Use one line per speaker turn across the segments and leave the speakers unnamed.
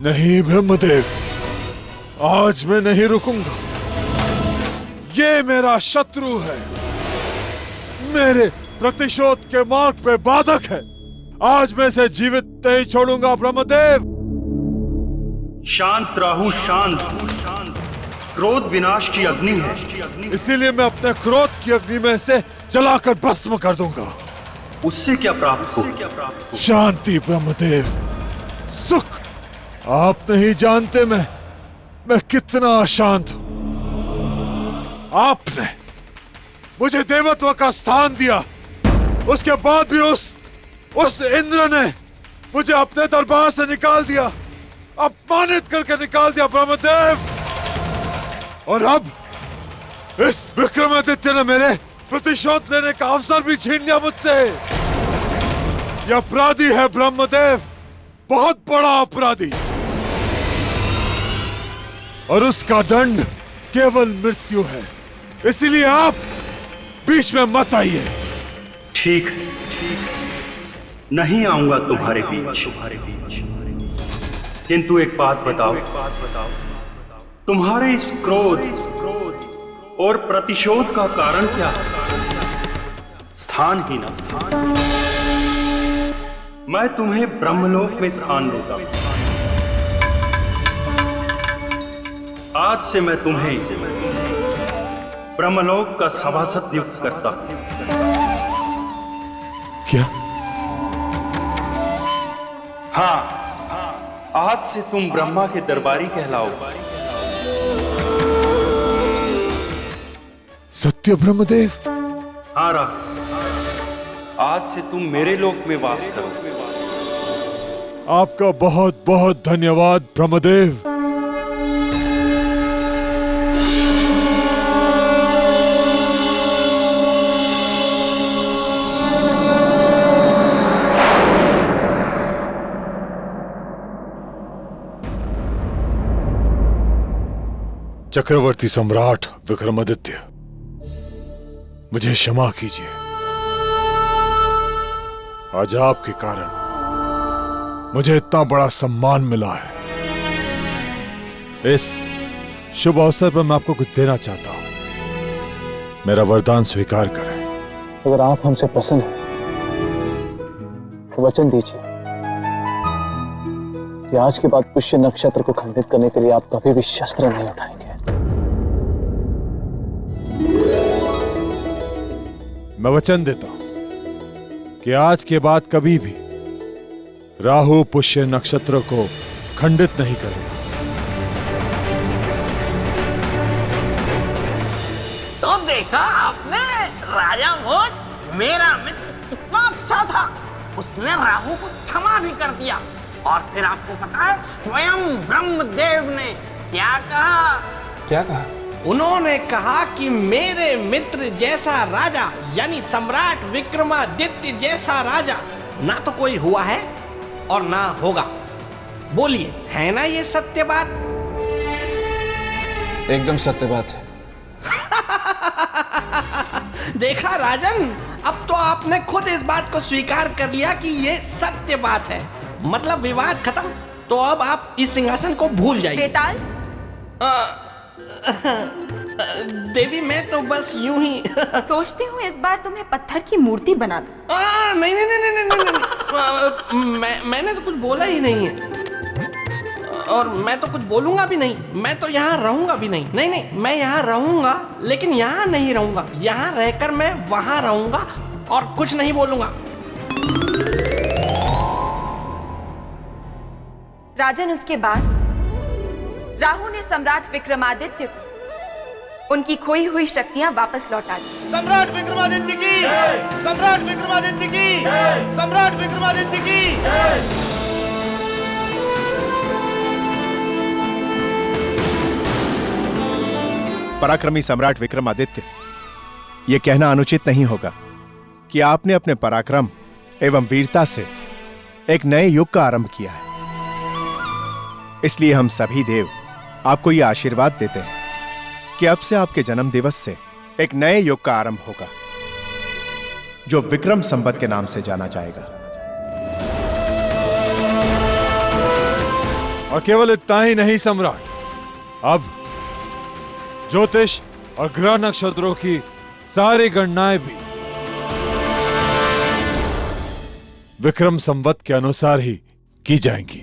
नहीं ब्रह्मदेव, आज मैं नहीं रुकूंगा। ये मेरा शत्रु है, मेरे प्रतिशोध के मार्ग पे बाधक है। आज मैं इसे जीवित नहीं छोड़ूंगा ब्रह्मदेव।
शांत राहु शांत, क्रोध विनाश की अग्नि है।
इसीलिए मैं अपने क्रोध की अग्नि में इसे जलाकर भस्म कर दूंगा।
उससे क्या प्राप्त हो?
शांति ब्रह्मदेव, सुख। आप नहीं जानते मैं कितना अशांत हूं। आपने मुझे देवत्व का स्थान दिया, उसके बाद भी उस इंद्र ने मुझे अपने दरबार से निकाल दिया, अपमानित करके निकाल दिया ब्रह्मदेव। और अब इस विक्रमादित्य ने मेरे प्रतिशोध लेने का अवसर भी छीन लिया मुझसे। यह अपराधी है ब्रह्मदेव, बहुत बड़ा अपराधी, और उसका दंड केवल मृत्यु है। इसीलिए आप बीच में मत आइए।
ठीक, नहीं आऊंगा तुम्हारे बीच। किंतु एक बात बताओ, तुम्हारे इस क्रोध और प्रतिशोध का कारण क्या है? स्थान ही ना स्थान। मैं तुम्हें ब्रह्मलोक में स्थान देता हूं। आज से मैं तुम्हें ब्रह्मलोक का सभासद नियुक्त करता हूं।
क्या?
हाँ, आज से तुम ब्रह्मा के दरबारी कहलाओगे।
सत्य ब्रह्मदेव?
हाँ राहु, आज से तुम मेरे लोक में वास करो।
आपका बहुत बहुत धन्यवाद ब्रह्मदेव। चक्रवर्ती सम्राट विक्रमादित्य, मुझे क्षमा कीजिए। आज आपके कारण मुझे इतना बड़ा सम्मान मिला है। इस शुभ अवसर पर मैं आपको कुछ देना चाहता हूं। मेरा वरदान स्वीकार करें।
अगर आप हमसे प्रसन्न हैं तो वचन दीजिए कि आज के बाद पुष्य नक्षत्र को खंडित करने के लिए आप कभी भी शस्त्र नहीं उठाएंगे।
मैं वचन देता हूं कि आज के बाद कभी भी राहु पुष्य नक्षत्र को खंडित नहीं करेगा।
तो देखा आपने, राजा भोज मेरा मित्र कितना अच्छा था। उसने राहु को क्षमा भी कर दिया। और फिर आपको पता है स्वयं ब्रह्मदेव ने क्या कहा?
क्या कहा?
उन्होंने कहा कि मेरे मित्र जैसा राजा, यानी सम्राट विक्रमादित्य जैसा राजा ना तो कोई हुआ है और ना होगा। बोलिए, है ना ये सत्य बात?
एकदम सत्य बात है।
देखा राजन, अब तो आपने खुद इस बात को स्वीकार कर लिया कि ये सत्य बात है। मतलब विवाद खत्म। तो अब आप इस सिंहासन को भूल जाइए।
बेताल,
देवी मैं तो बस यूं ही
सोचती हूँ इस बार तुम्हें पत्थर की मूर्ति बना दूं।
नहीं नहीं नहीं नहीं नहीं, नहीं। मैंने तो कुछ बोला ही नहीं है और मैं तो कुछ बोलूंगा भी नहीं। मैं तो यहाँ रहूंगा भी नहीं। नहीं नहीं, मैं यहाँ रहूंगा लेकिन यहाँ नहीं रहूंगा। यहाँ रहकर मैं वहां रहूंगा और कुछ नहीं बोलूंगा।
राजन, उसके बाद राहु ने सम्राट विक्रमादित्य को उनकी खोई हुई शक्तियां वापस लौटा दी।
सम्राट विक्रमादित्य की, सम्राट विक्रमादित्य की, सम्राट विक्रमादित्य की।
पराक्रमी सम्राट विक्रमादित्य, यह कहना अनुचित नहीं होगा कि आपने अपने पराक्रम एवं वीरता से एक नए युग का आरंभ किया है। इसलिए हम सभी देव आपको यह आशीर्वाद देते हैं कि अब से आपके जन्म दिवस से एक नए युग का आरंभ होगा, जो विक्रम संवत के नाम से जाना जाएगा।
और केवल इतना ही नहीं सम्राट, अब ज्योतिष और ग्रह नक्षत्रों की सारी गणनाएं भी विक्रम संवत के अनुसार ही की जाएंगी।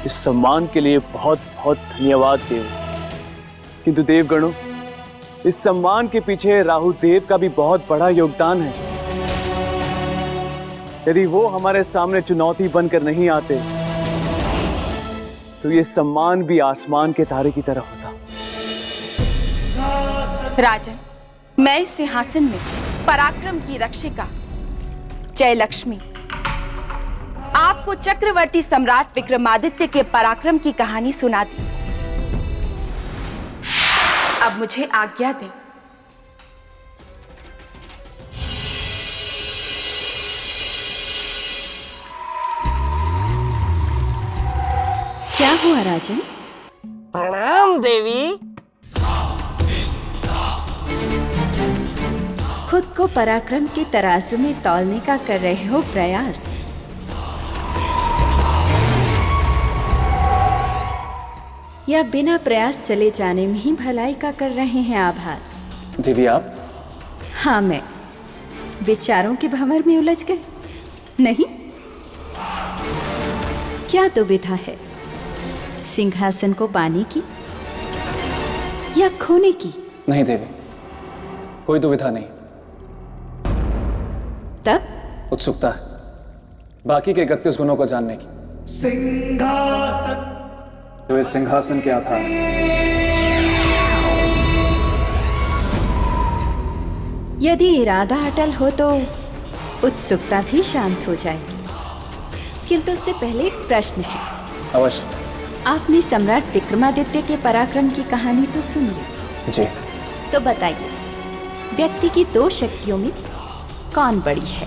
इस सम्मान के लिए बहुत बहुत धन्यवाद देव। किंतु देवगणों, इस सम्मान के पीछे राहु देव का भी बहुत बड़ा योगदान है। यदि वो हमारे सामने चुनौती बनकर नहीं आते तो ये सम्मान भी आसमान के तारे की तरह होता।
राजन, मैं इस सिंहासन में पराक्रम की रक्षिका जय लक्ष्मी आपको चक्रवर्ती सम्राट विक्रमादित्य के पराक्रम की कहानी सुना दी। अब मुझे आज्ञा दें।
क्या हुआ राजन?
प्रणाम देवी।
खुद को पराक्रम के तराजू में तौलने का कर रहे हो प्रयास। या बिना प्रयास चले जाने में ही भलाई का कर रहे हैं आभास?
देवी आप?
हाँ, मैं विचारों के भंवर में उलझ गए। नहीं, क्या दुविधा है? सिंहासन को पाने की या खोने की?
नहीं देवी, कोई दुविधा नहीं।
तब
उत्सुकता है बाकी के 31 गुणों को जानने की। जो इस सिंहासन के आधार
यदि इरादा अटल हो तो उत्सुकता भी शांत हो जाएगी। किंतु उससे पहले एक प्रश्न है।
अवश्य।
आपने सम्राट विक्रमादित्य के पराक्रम की कहानी तो सुन ली
जी।
तो बताइए, व्यक्ति की दो शक्तियों में कौन बड़ी है?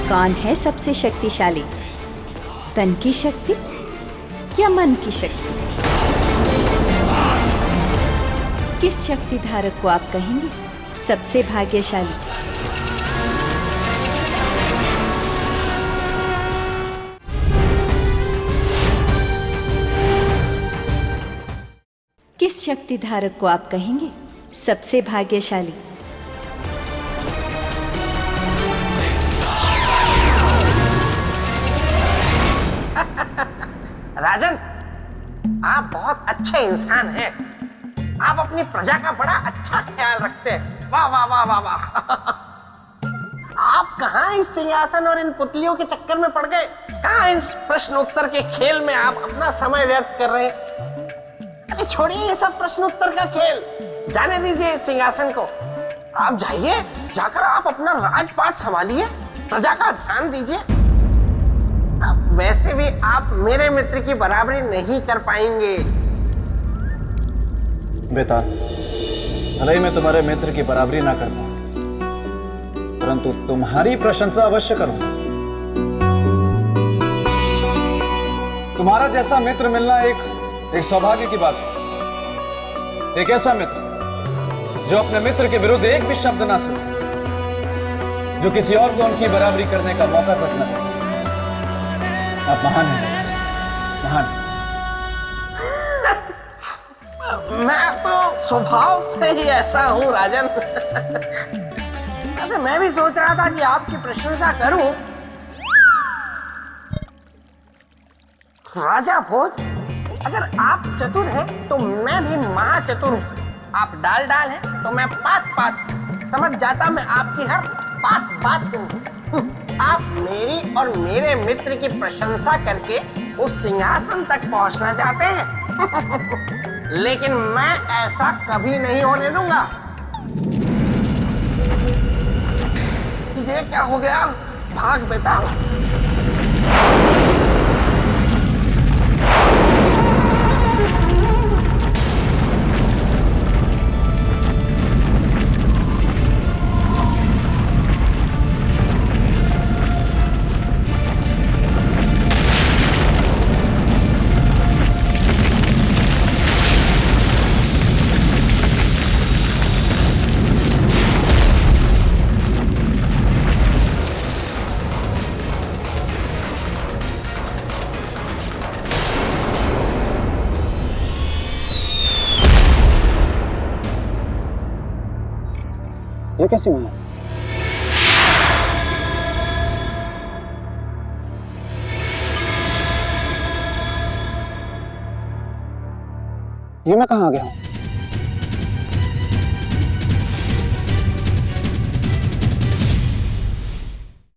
कौन है सबसे शक्तिशाली, तन की शक्ति या मन की शक्ति? किस शक्ति धारक को आप कहेंगे सबसे भाग्यशाली? किस शक्ति धारक को आप कहेंगे सबसे भाग्यशाली?
राजन, आप बहुत अच्छे इंसान हैं। आप अपनी प्रजा का बड़ा अच्छा ख्याल रखते हैं। वाह वाह वाह वाह वाह। आप कहाँ इस सिंहासन और इन पुतलियों के चक्कर में पड़ गए? कहाँ इस प्रश्नोत्तर के खेल में आप अपना समय व्यर्थ कर रहे हैं? अरे छोड़िए ये सब प्रश्नोत्तर का खेल, जाने दीजिए इस सिंहासन को। आप जाइए, जाकर आप अपना राजपाट संभालिए, प्रजा का ध्यान दीजिए। वैसे भी आप मेरे मित्र की बराबरी नहीं कर पाएंगे।
बेटा, भले ही मैं तुम्हारे मित्र की बराबरी ना कर पाऊं, परंतु तुम्हारी प्रशंसा अवश्य करूंगा। तुम्हारा जैसा मित्र मिलना एक सौभाग्य की बात है। एक ऐसा मित्र जो अपने मित्र के विरुद्ध एक भी शब्द ना सुने, जो किसी और को उनकी बराबरी करने का मौका तक न दे। आप महान हैं, महान।
मैं तो स्वभाव से ही ऐसा हूं राजन। ऐसे मैं भी सोच रहा था कि आपकी प्रशंसा करूं। राजा भोज, अगर आप चतुर हैं तो मैं भी महाचतुर हूं। आप डाल डाल हैं तो मैं पात पात। समझ जाता मैं आपकी हर बात बात को। आप मेरी और मेरे मित्र की प्रशंसा करके उस सिंहासन तक पहुंचना चाहते हैं। लेकिन मैं ऐसा कभी नहीं होने दूंगा। ये क्या हो गया? भाग बेताल।
कैसी हूँ? ये मैं कहाँ आ गया हूँ?